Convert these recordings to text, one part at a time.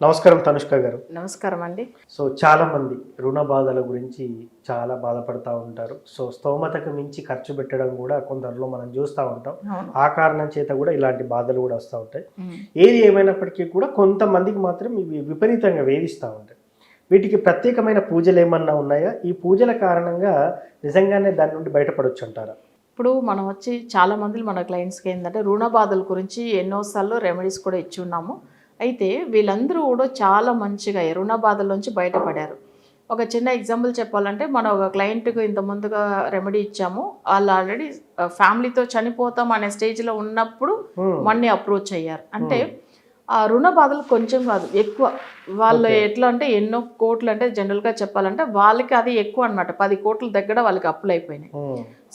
నమస్కారం తనుష్క గారు. నమస్కారం అండి. సో చాలా మంది రుణ బాధల గురించి చాలా బాధపడతా ఉంటారు. సో స్తోమతకు మించి ఖర్చు పెట్టడం కూడా కొందరిలో మనం చూస్తూ ఉంటాం. అవును. ఆ కారణం చేత కూడా ఇలాంటి బాధలు కూడా వస్తూ ఉంటాయి. హ్మ్. ఏది ఏమైనప్పటికీ కూడా కొంతమందికి మాత్రం ఇవి విపరీతంగా వేధిస్తూ ఉంటాయి. వీటికి ప్రత్యేకమైన పూజలు ఏమన్నా ఉన్నాయా? ఈ పూజల కారణంగా నిజంగానే దాని నుండి బయటపడొచ్చు అంటారా? ఇప్పుడు మనం వచ్చి చాలా మంది మన క్లయింట్స్కి ఏంటంటే రుణ బాధల గురించి ఎన్నోసార్లు రెమెడీస్ కూడా ఇచ్చి ఉన్నాము. అయితే వీళ్ళందరూ కూడా చాలా మంచిగా ఈ రుణ బాధల నుంచి బయటపడారు. ఒక చిన్న ఎగ్జాంపుల్ చెప్పాలంటే మనం ఒక క్లయింట్కి ఇంత ముందుగా రెమెడీ ఇచ్చాము. వాళ్ళు ఆల్రెడీ ఫ్యామిలీతో చనిపోతాం అనే స్టేజ్లో ఉన్నప్పుడు మనీ అప్రోచ్ అయ్యారు. అంటే ఆ రుణ బాధలు కొంచెం కాదు, ఎక్కువ. వాళ్ళు ఎట్లా అంటే ఎన్నో కోట్లు, అంటే జనరల్గా చెప్పాలంటే వాళ్ళకి అది ఎక్కువ అనమాట. 10 కోట్ల దగ్గర వాళ్ళకి అప్పులు అయిపోయినాయి.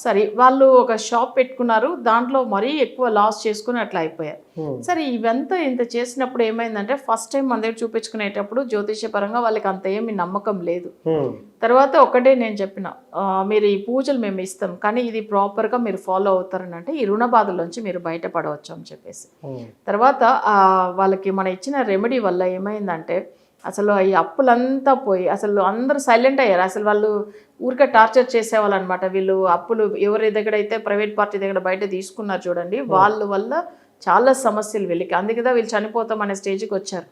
సరే, వాళ్ళు ఒక షాప్ పెట్టుకున్నారు, దాంట్లో మరీ ఎక్కువ లాస్ చేసుకుని అట్లా అయిపోయారు. సరే, ఇవంతా ఇంత చేసినప్పుడు ఏమైందంటే ఫస్ట్ టైం మన దగ్గర చూపించుకునేటప్పుడు జ్యోతిష్య పరంగా వాళ్ళకి అంత ఏమి నమ్మకం లేదు. తర్వాత ఒకటే నేను చెప్పిన, మీరు ఈ పూజలు మేము ఇస్తాం కానీ ఇది ప్రాపర్గా మీరు ఫాలో అవుతారని, అంటే ఈ రుణ బాధల్లోంచి మీరు బయటపడవచ్చు అని చెప్పేసి. తర్వాత వాళ్ళకి మనం ఇచ్చిన రెమెడీ వల్ల ఏమైందంటే అసలు ఈ అప్పులంతా పోయి అసలు అందరూ సైలెంట్ అయ్యారు. అసలు వాళ్ళు ఊరికే టార్చర్ చేసేవాళ్ళు అనమాట. వీళ్ళు అప్పులు ఎవరి దగ్గర అయితే ప్రైవేట్ పార్టీ దగ్గర బయట తీసుకున్నారు చూడండి, వాళ్ళ వల్ల చాలా సమస్యలు వీళ్ళకి. అందుకే వీళ్ళు చనిపోతాం అనే స్టేజ్కి వచ్చారు.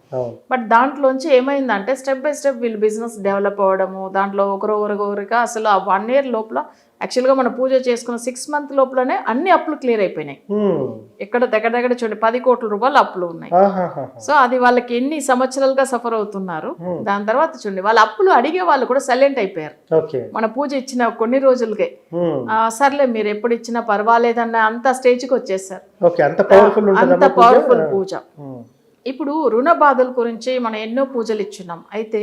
బట్ దాంట్లోంచి ఏమైందంటే స్టెప్ బై స్టెప్ వీళ్ళు బిజినెస్ డెవలప్ అవ్వడము, దాంట్లో ఒకరిగా అసలు ఆ 1 year లోపల, యాక్చువల్గా మనం పూజ చేసుకున్న 6 months లోపలనే అన్ని అప్పులు క్లియర్ అయిపోయినాయి. ఇక్కడ దగ్గర చూడండి 10 కోట్ల రూపాయలు అప్పులు ఉన్నాయి. సో అది వాళ్ళకి ఎన్ని సంవత్సరాలుగా సఫర్ అవుతున్నారు. దాని తర్వాత చూడండి వాళ్ళ అప్పులు అడిగే వాళ్ళు కూడా సైలెంట్ అయిపోయారు. మన పూజ ఇచ్చిన కొన్ని రోజులకే సర్లే మీరు ఎప్పుడు ఇచ్చినా పర్వాలేదన్న అంత స్టేజ్కి వచ్చేసారు. అంత పవర్ఫుల్ పూజ. ఇప్పుడు రుణ బాధల గురించి మనం ఎన్నో పూజలు ఇచ్చున్నాం. అయితే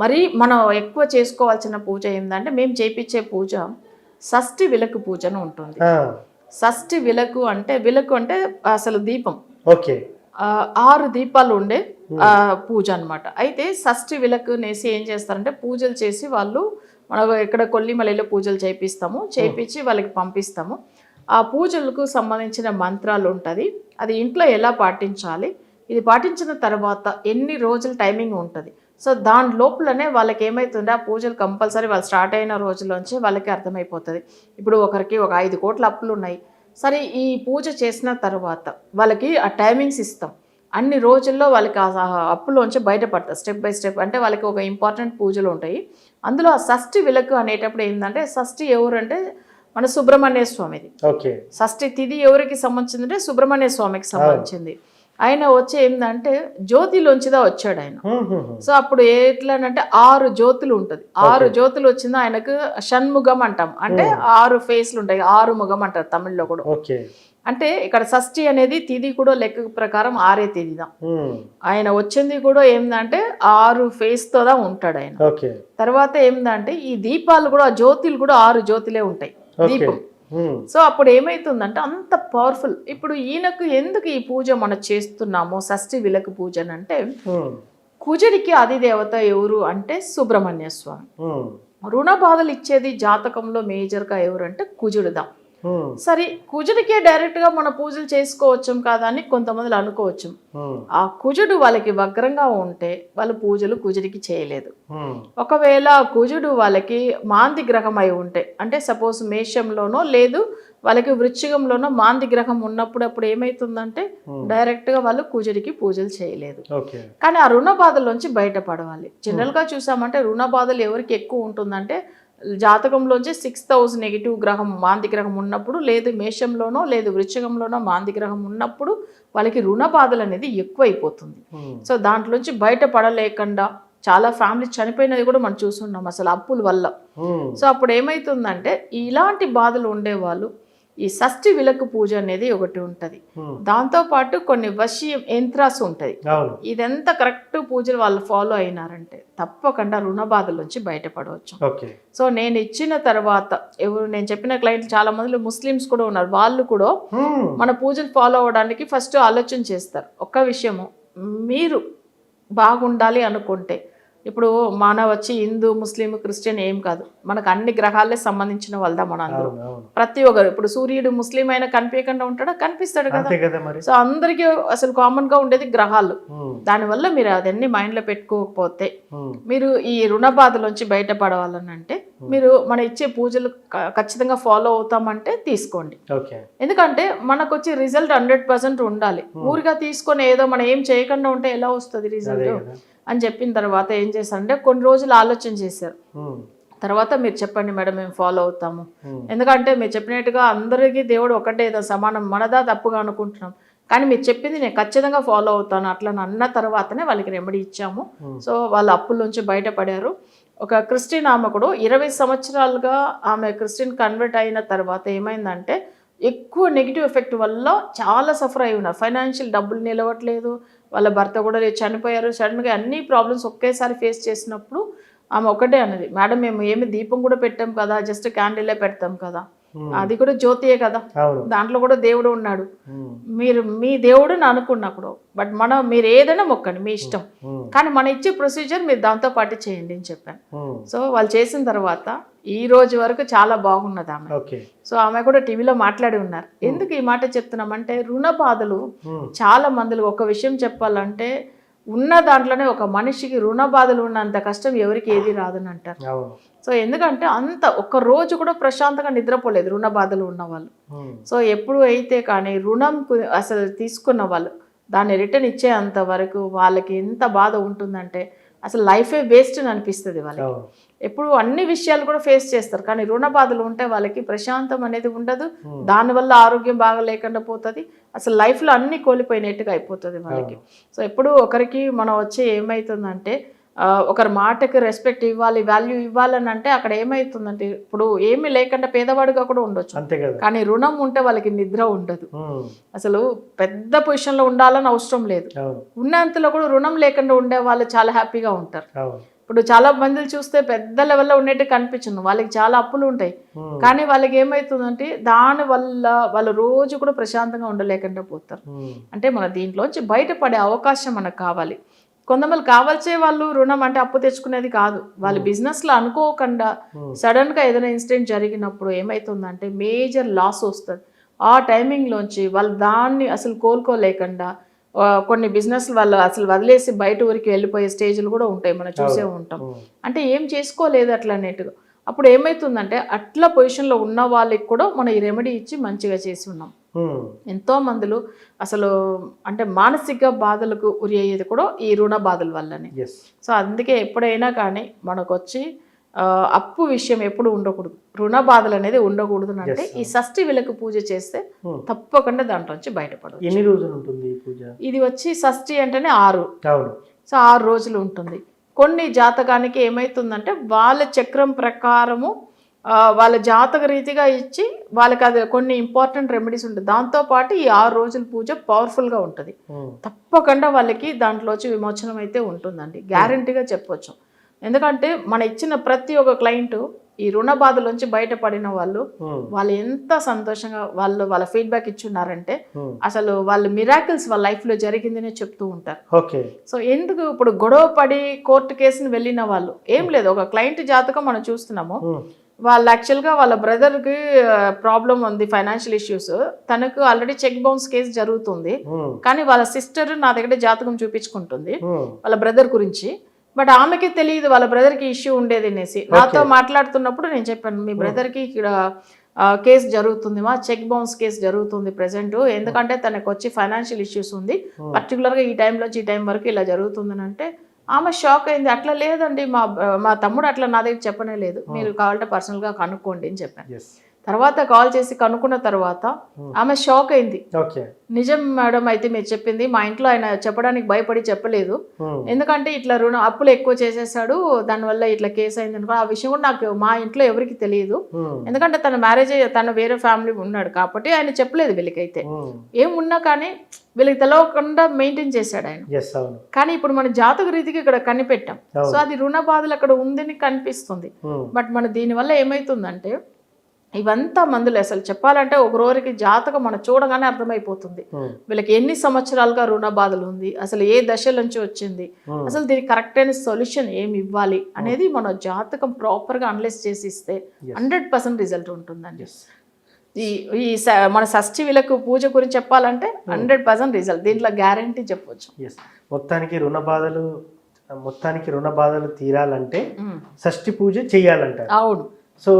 మరి మనం ఎక్కువ చేసుకోవాల్సిన పూజ ఏంటంటే మేము చేయించే పూజ షష్ఠి విలకు పూజ అని ఉంటుంది. షష్ఠి విలకు అంటే అసలు దీపం, 6 దీపాలు ఉండే పూజ అనమాట. అయితే షష్ఠి విలకు నేసి ఏం చేస్తారంటే పూజలు చేసి వాళ్ళు మనం ఇక్కడ కొల్లిమలలో పూజలు చేయించి వాళ్ళకి పంపిస్తాము. ఆ పూజలకు సంబంధించిన మంత్రాలు ఉంటుంది, అది ఇంట్లో ఎలా పాటించాలి, ఇది పాటించిన తర్వాత ఎన్ని రోజులు టైమింగ్ ఉంటుంది. సో దాని లోపలనే వాళ్ళకి ఏమవుతుంటే ఆ పూజలు కంపల్సరీ వాళ్ళు స్టార్ట్ అయిన రోజుల్లోంచి వాళ్ళకి అర్థమైపోతుంది. ఇప్పుడు ఒకరికి ఒక 5 కోట్ల అప్పులు ఉన్నాయి. సరే, ఈ పూజ చేసిన తర్వాత వాళ్ళకి ఆ టైమింగ్స్ ఇస్తాం. అన్ని రోజుల్లో వాళ్ళకి ఆ అప్పులోంచి బయటపడతారు స్టెప్ బై స్టెప్. అంటే వాళ్ళకి ఒక ఇంపార్టెంట్ పూజలు ఉంటాయి. అందులో ఆ షష్ఠి విలకు అనేటప్పుడు ఏంటంటే, షష్ఠి ఎవరంటే మన సుబ్రహ్మణ్య స్వామిది. షష్ఠి తిథి ఎవరికి సంబంధించింది అంటే సుబ్రహ్మణ్య స్వామికి సంబంధించింది. ఆయన వచ్చి ఏంటంటే జ్యోతిలోంచిదా వచ్చాడు ఆయన. సో అప్పుడు ఎట్లానంటే 6 జ్యోతులు ఉంటుంది. 6 జ్యోతులు వచ్చింది ఆయనకు షణ్ముఖం అంటాం. అంటే 6 ఫేస్లు ఉంటాయి, 6 ముఖం అంటారు తమిళ్లో కూడా. అంటే ఇక్కడ షష్ఠి అనేది తిథి కూడా లెక్క ప్రకారం 6 తేదీదా. ఆయన వచ్చింది కూడా ఏంటంటే 6 ఫేస్తోదా ఉంటాడు ఆయన. తర్వాత ఏంటంటే ఈ దీపాలు కూడా, ఆ జ్యోతులు కూడా 6 జ్యోతులే ఉంటాయి దీపం. సో అప్పుడు ఏమైతుందంటే అంత పవర్ఫుల్. ఇప్పుడు ఈయనకు ఎందుకు ఈ పూజ మనం చేస్తున్నాము షష్ఠి విలకు పూజ అంటే, కుజుడికి అధిదేవత ఎవరు అంటే సుబ్రహ్మణ్య స్వామి. రుణ బాధలు ఇచ్చేది జాతకంలో మేజర్గా ఎవరు అంటే కుజుడుదా. సరే, కుజుడికే డైరెక్ట్గా మన పూజలు చేసుకోవచ్చు కాదా అని కొంతమంది అనుకోవచ్చు. ఆ కుజుడు వాళ్ళకి వక్రంగా ఉంటే వాళ్ళు పూజలు కుజుడికి చేయలేదు. ఒకవేళ కుజుడు వాళ్ళకి మాంది గ్రహం అయి ఉంటే, అంటే సపోజ్ మేషంలోనో లేదు వాళ్ళకి వృశ్చికంలోనో మాంది గ్రహం ఉన్నప్పుడు అప్పుడు ఏమైతుందంటే డైరెక్ట్గా వాళ్ళు కుజుడికి పూజలు చేయలేదు. కానీ ఆ రుణ బాధల్లోంచి బయటపడవాలి. జనరల్గా చూసామంటే రుణ బాధలు ఎవరికి ఎక్కువ ఉంటుందంటే జాతకంలోంచి 6th house నెగిటివ్ గ్రహం మాంది గ్రహం ఉన్నప్పుడు, లేదు మేషంలోనో లేదు వృశ్చికంలోనో మాంది గ్రహం ఉన్నప్పుడు వాళ్ళకి రుణ బాధలు అనేది ఎక్కువ అయిపోతుంది. సో దాంట్లోంచి బయటపడలేకుండా చాలా ఫ్యామిలీ చనిపోయినది కూడా మనం చూస్తున్నాం అసలు అప్పుల వల్ల. సో అప్పుడు ఏమైతుందంటే ఇలాంటి బాధలు ఉండేవాళ్ళు ఈ షష్ఠి విలకు పూజ అనేది ఒకటి ఉంటుంది. దాంతోపాటు కొన్ని వశీయం యంత్రాస్ ఉంటుంది. ఇదంతా కరెక్ట్ పూజలు వాళ్ళు ఫాలో అయినారంటే తప్పకుండా రుణ బాధల నుంచి బయటపడవచ్చు. సో నేను ఇచ్చిన తర్వాత నేను చెప్పిన క్లయింట్లు చాలా మంది ముస్లిమ్స్ కూడా ఉన్నారు. వాళ్ళు కూడా మన పూజలు ఫాలో అవ్వడానికి ఫస్ట్ ఆలోచన చేస్తారు. ఒక్క విషయము, మీరు బాగుండాలి అనుకుంటే ఇప్పుడు మన వచ్చి హిందూ ముస్లిం క్రిస్టియన్ ఏం కాదు, మనకు అన్ని గ్రహాలే సంబంధించిన వాళ్ళదా మన అందరూ. ప్రతి ఒక్కరు ఇప్పుడు సూర్యుడు ముస్లిం అయినా కనిపించకుండా ఉంటాడా? కనిపిస్తాడు కదా. సో అందరికీ అసలు కామన్ గా ఉండేది గ్రహాలు. దానివల్ల మీరు అదన్నీ మైండ్ లో పెట్టుకోకపోతే మీరు ఈ రుణ బాధలోంచి బయటపడవాలని అంటే మీరు మన ఇచ్చే పూజలు ఖచ్చితంగా ఫాలో అవుతామంటే తీసుకోండి. ఎందుకంటే మనకు వచ్చే రిజల్ట్ 100% ఉండాలి. ఊరిగా తీసుకొని ఏదో మనం ఏం చేయకుండా ఉంటే ఎలా వస్తుంది రిజల్ట్ అని చెప్పిన తర్వాత ఏం చేశారంటే కొన్ని రోజులు ఆలోచన చేశారు. తర్వాత మీరు చెప్పండి మేడం మేము ఫాలో అవుతాము. ఎందుకంటే మీరు చెప్పినట్టుగా అందరికీ దేవుడు ఒకటే సమానం, మనదా తప్పుగా అనుకుంటున్నాం. కానీ మీరు చెప్పింది నేను ఖచ్చితంగా ఫాలో అవుతాను అట్లా అన్న తర్వాతనే వాళ్ళకి రెమెడీ ఇచ్చాము. సో వాళ్ళ అప్పుల నుంచి బయటపడారు. ఒక క్రిస్టియన్ ఆమె కూడా 20 సంవత్సరాలుగా ఆమె క్రిస్టియన్ కన్వర్ట్ అయిన తర్వాత ఏమైందంటే ఎక్కువ నెగిటివ్ ఎఫెక్ట్ వల్ల చాలా సఫర్ అయి ఉన్నారు. ఫైనాన్షియల్ డబ్బులు నిలవట్లేదు, వాళ్ళ భర్త కూడా చనిపోయారు. సడన్గా అన్ని ప్రాబ్లమ్స్ ఒకేసారి ఫేస్ చేసినప్పుడు ఆమె ఒకటే అన్నది, మేడం మేము ఏమి దీపం కూడా పెట్టాం కదా, జస్ట్ క్యాండిలే పెడతాం కదా, అది కూడా జ్యోతియే కదా, దాంట్లో కూడా దేవుడు ఉన్నాడు, మీరు మీ దేవుడు అనుకున్నప్పుడు బట్ మీరు ఏదైనా మొక్కండి మీ ఇష్టం, కానీ మన ఇచ్చే ప్రొసీజర్ మీరు దాంతో పాటు చేయండి అని చెప్పాను. సో వాళ్ళు చేసిన తర్వాత ఈ రోజు వరకు చాలా బాగున్నది ఆమె. సో ఆమె కూడా టీవీలో మాట్లాడి ఉన్నారు. ఎందుకు ఈ మాట చెప్తున్నామంటే రుణ బాధలు చాలా మందిలో ఒక విషయం చెప్పాలంటే ఉన్న దాంట్లోనే ఒక మనిషికి రుణ బాధలు ఉన్నంత కష్టం ఎవరికి ఏది రాదని అంటారు. సో ఎందుకంటే అంత ఒక్క రోజు కూడా ప్రశాంతంగా నిద్రపోలేదు రుణ బాధలు ఉన్న వాళ్ళు. సో ఎప్పుడు అయితే కానీ రుణం అసలు తీసుకున్న వాళ్ళు దాన్ని రిటర్న్ ఇచ్చేంత వరకు వాళ్ళకి ఎంత బాధ ఉంటుందంటే అసలు లైఫే వేస్ట్ అని అనిపిస్తుంది వాళ్ళకి. ఎప్పుడు అన్ని విషయాలు కూడా ఫేస్ చేస్తారు, కానీ రుణ బాధలు ఉంటే వాళ్ళకి ప్రశాంతం అనేది ఉండదు, దానివల్ల ఆరోగ్యం బాగా లేకుండా పోతుంది, అసలు లైఫ్లో అన్ని కోల్పోయినట్టుగా అయిపోతుంది వాళ్ళకి. సో ఎప్పుడు ఒకరికి మనం వచ్చి ఏమవుతుందంటే ఒకరి మాటకి రెస్పెక్ట్ ఇవ్వాలి, వాల్యూ ఇవ్వాలని అంటే అక్కడ ఏమవుతుందంటే ఇప్పుడు ఏమీ లేకుండా పేదవాడిగా కూడా ఉండొచ్చు, కానీ రుణం ఉంటే వాళ్ళకి నిద్ర ఉండదు. అసలు పెద్ద పొజిషన్లో ఉండాలని అవసరం లేదు, ఉన్నంతలో కూడా రుణం లేకుండా ఉండే వాళ్ళు చాలా హ్యాపీగా ఉంటారు. ఇప్పుడు చాలా మందిని చూస్తే పెద్ద లెవెల్లో ఉన్నట్టు కనిపించను, వాళ్ళకి చాలా అప్పులు ఉంటాయి, కానీ వాళ్ళకి ఏమవుతుందంటే దాని వల్ల వాళ్ళు రోజు కూడా ప్రశాంతంగా ఉండలేకుండా పోతారు. అంటే మన దీంట్లోంచి బయటపడే అవకాశం మనకు కావాలి. కొంతమంది కావాల్సే వాళ్ళు రుణం అంటే అప్పు తెచ్చుకునేది కాదు, వాళ్ళు బిజినెస్లో అనుకోకుండా సడన్గా ఏదైనా ఇన్సిడెంట్ జరిగినప్పుడు ఏమవుతుందంటే మేజర్ లాస్ వస్తుంది. ఆ టైమింగ్లోంచి వాళ్ళు దాన్ని అసలు కోలుకోలేకుండా కొన్ని బిజినెస్ వాళ్ళు అసలు వదిలేసి బయట ఊరికి వెళ్ళిపోయే స్టేజ్లు కూడా ఉంటాయి, మనం చూసే ఉంటాం. అంటే ఏం చేసుకోలేదు అట్లా అన్నట్టుగా. అప్పుడు ఏమవుతుందంటే అట్లా పొజిషన్లో ఉన్న వాళ్ళకి కూడా మనం ఈ రెమెడీ ఇచ్చి మంచిగా చేసి ఉన్నాం. ఎంతో మందులు అసలు అంటే మానసిక బాధలకు ఉరి అయ్యేది కూడా ఈ రుణ బాధల వల్లనే. సో అందుకే ఎప్పుడైనా కానీ మనకు వచ్చి అప్పు విషయం ఎప్పుడు ఉండకూడదు, రుణ బాధలు అనేది ఉండకూడదు అంటే ఈ షష్ఠి విలకు పూజ చేస్తే తప్పకుండా దాంట్లోంచి బయటపడదు. ఎన్ని రోజులు ఉంటుంది ఈ పూజ? ఇది వచ్చి షష్ఠి అంటేనే 6. సో 6 రోజులు ఉంటుంది. కొన్ని జాతకానికి ఏమవుతుందంటే వాళ్ళ చక్రం ప్రకారము వాళ్ళ జాతక రీతిగా ఇచ్చి వాళ్ళకి అది కొన్ని ఇంపార్టెంట్ రెమెడీస్ ఉంటుంది. దాంతోపాటు ఈ 6 రోజుల పూజ పవర్ఫుల్గా ఉంటుంది. తప్పకుండా వాళ్ళకి దాంట్లోంచి విమోచనం అయితే ఉంటుందండి, గ్యారంటీగా చెప్పొచ్చు. ఎందుకంటే మన ఇచ్చిన ప్రతి ఒక్క క్లయింట్ ఈ రుణ బాధలోంచి బయటపడిన వాళ్ళు ఎంత సంతోషంగా వాళ్ళ ఫీడ్బ్యాక్ ఇచ్చున్నారంటే అసలు వాళ్ళు మిరాకిల్స్ వాళ్ళ లైఫ్లో జరిగిందనే చెప్తూ ఉంటారు. సో ఎందుకు ఇప్పుడు గొడవ పడి కోర్టు కేసుని వెళ్ళిన వాళ్ళు ఏం లేదు, ఒక క్లయింట్ జాతకం మనం చూస్తున్నాము, వాళ్ళు యాక్చువల్గా వాళ్ళ బ్రదర్కి ప్రాబ్లం ఉంది, ఫైనాన్షియల్ ఇష్యూస్, తనకు ఆల్రెడీ చెక్ బౌన్స్ కేసు జరుగుతుంది, కానీ వాళ్ళ సిస్టర్ నా దగ్గర జాతకం చూపించుకుంటుంది వాళ్ళ బ్రదర్ గురించి, బట్ ఆమెకి తెలియదు వాళ్ళ బ్రదర్కి ఇష్యూ ఉండేది అనేసి. నాతో మాట్లాడుతున్నప్పుడు నేను చెప్పాను మీ బ్రదర్కి ఇక్కడ కేసు జరుగుతుంది, మా చెక్ బౌన్స్ కేసు జరుగుతుంది ప్రెసెంట్, ఎందుకంటే తనకు వచ్చి ఫైనాన్షియల్ ఇష్యూస్ ఉంది, పర్టికులర్గా ఈ టైంలోంచి ఈ టైం వరకు ఇలా జరుగుతుందని అంటే ఆమె షాక్ అయింది. అట్లా లేదండి, మా తమ్ముడు అట్లా నా దగ్గర చెప్పనే లేదు, మీరు కావాలంటే పర్సనల్గా కనుక్కోండి అని చెప్పాను. తర్వాత కాల్ చేసి కనుక్కున్న తర్వాత ఆమె షాక్ అయింది. నిజం మేడం, అయితే మీరు చెప్పింది మా ఇంట్లో ఆయన చెప్పడానికి భయపడి చెప్పలేదు, ఎందుకంటే ఇట్లా అప్పులు ఎక్కువ చేసేసాడు, దానివల్ల ఇట్లా కేసు అయింది అనుకో, ఆ విషయం కూడా నాకు మా ఇంట్లో ఎవరికి తెలియదు, ఎందుకంటే తన మ్యారేజ్ తన వేరే ఫ్యామిలీ ఉన్నాడు కాబట్టి ఆయన చెప్పలేదు వీళ్ళకైతే. ఏమున్నా కానీ వీళ్ళకి తెలవకుండా మెయింటైన్ చేశాడు ఆయన. కానీ ఇప్పుడు మన జాతక రీతికి ఇక్కడ కనిపెట్టాం, సో అది రుణ బాధలు అక్కడ ఉందని కనిపిస్తుంది. బట్ మన దీనివల్ల ఏమైతుందంటే ఇవంతా మందులు అసలు చెప్పాలంటే ఒకరోరికి జాతకం మనం చూడగానే అర్థమైపోతుంది వీళ్ళకి ఎన్ని సంవత్సరాలుగా రుణ బాధలు ఉంది, అసలు ఏ దశ నుంచి వచ్చింది, అసలు దీనికి కరెక్ట్ అయిన సొల్యూషన్ ఏమి ఇవ్వాలి అనేది మన జాతకం ప్రాపర్గా అనలైజ్ చేసి ఇస్తే 100% రిజల్ట్ ఉంటుందండి. మన షష్ఠి విలకు పూజ గురించి చెప్పాలంటే 100% రిజల్ట్, దీంట్లో గ్యారంటీ చెప్పొచ్చు. మొత్తానికి రుణ బాధలు తీరాలంటే షష్ఠి పూజ చేయాలంటారు. అవును. సో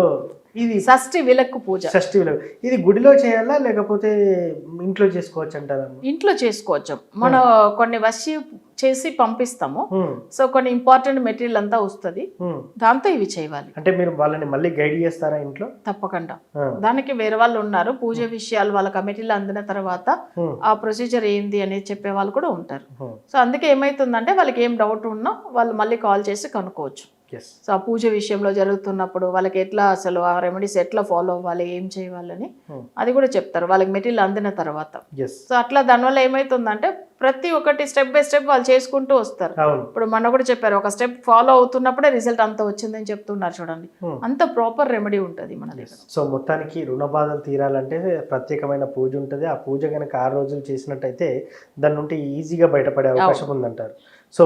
ఇది షష్ఠి విలకు పూజ, షష్ఠి విలకు ఇది గుడిలో చేయాలా లేకపోతే ఇంట్లో చేసుకోవచ్చు అంటారా? ఇంట్లో చేసుకోవచ్చు. మనం కొన్ని వసి చేసి పంపిస్తాము, సో కొన్ని ఇంపార్టెంట్ మెటీరియల్ అంతా వస్తుంది, దాంతో ఇవి చేయాలి. అంటే మీరు వాళ్ళని మళ్ళీ గైడ్ చేస్తారా ఇంట్లో? తప్పకుండా. దానికి వేరే వాళ్ళు ఉన్నారు, పూజ విషయాలు వాళ్ళకి ఆ మెటీరియల్ అందిన తర్వాత ఆ ప్రొసీజర్ ఏంది అనేది చెప్పే వాళ్ళు కూడా ఉంటారు. సో అందుకే ఏమైతుందంటే వాళ్ళకి ఏం డౌట్ ఉన్నా వాళ్ళు మళ్ళీ కాల్ చేసి కనుక్కోవచ్చు. సో ఆ పూజ విషయంలో జరుగుతున్నప్పుడు వాళ్ళకి ఎట్లా అసలు ఆ రెమెడీస్ ఎట్లా ఫాలో అవ్వాలి, ఏం చేయాలని అది కూడా చెప్తారు వాళ్ళకి మెటీరియల్ అందిన తర్వాత. సో అట్లా దానివల్ల ఏమైతుందంటే ప్రతి ఒక్కటి స్టెప్ బై స్టెప్ వాళ్ళు చేసుకుంటూ వస్తారు. ఇప్పుడు మొన్న కూడా చెప్పారు, ఒక స్టెప్ ఫాలో అవుతున్నప్పుడే రిజల్ట్ అంత వచ్చిందని చెప్తున్నారు. చూడండి, అంత ప్రాపర్ రెమెడీ ఉంటుంది మన దగ్గర. సో మొత్తానికి రుణ బాధలు తీరాలంటే ప్రత్యేకమైన పూజ ఉంటుంది. ఆ పూజ కనుక 6 రోజులు చేసినట్టయితే దాని నుండి ఈజీగా బయటపడే అవకాశం ఉందంటారు. సో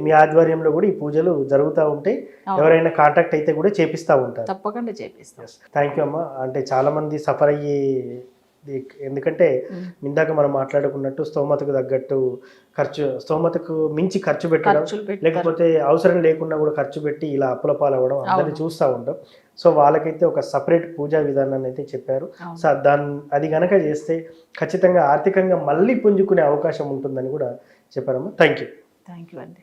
మీ ఆధ్వర్యంలో కూడా ఈ పూజలు జరుగుతూ ఉంటాయి, ఎవరైనా కాంటాక్ట్ అయితే కూడా చేపిస్తూ ఉంటారు? తప్పకుండా చేపిస్తాం. థ్యాంక్ యూ అమ్మ. అంటే చాలా మంది సఫర్ అయ్యి, ఎందుకంటే ఇందాక మనం మాట్లాడుకున్నట్టు స్తోమతకు తగ్గట్టు స్తోమతకు మించి ఖర్చు పెట్టడం, లేకపోతే అవసరం లేకుండా కూడా ఖర్చు పెట్టి ఇలా అప్పుల పాలవ్వడం అందరినీ చూస్తూ ఉంటాం. సో వాళ్ళకైతే ఒక సపరేట్ పూజా విధానాన్ని అయితే చెప్పారు. సో అది గనక చేస్తే ఖచ్చితంగా ఆర్థికంగా మళ్ళీ పుంజుకునే అవకాశం ఉంటుందని కూడా చెప్పారమ్మా. Thank you. థ్యాంక్ యూ అండి.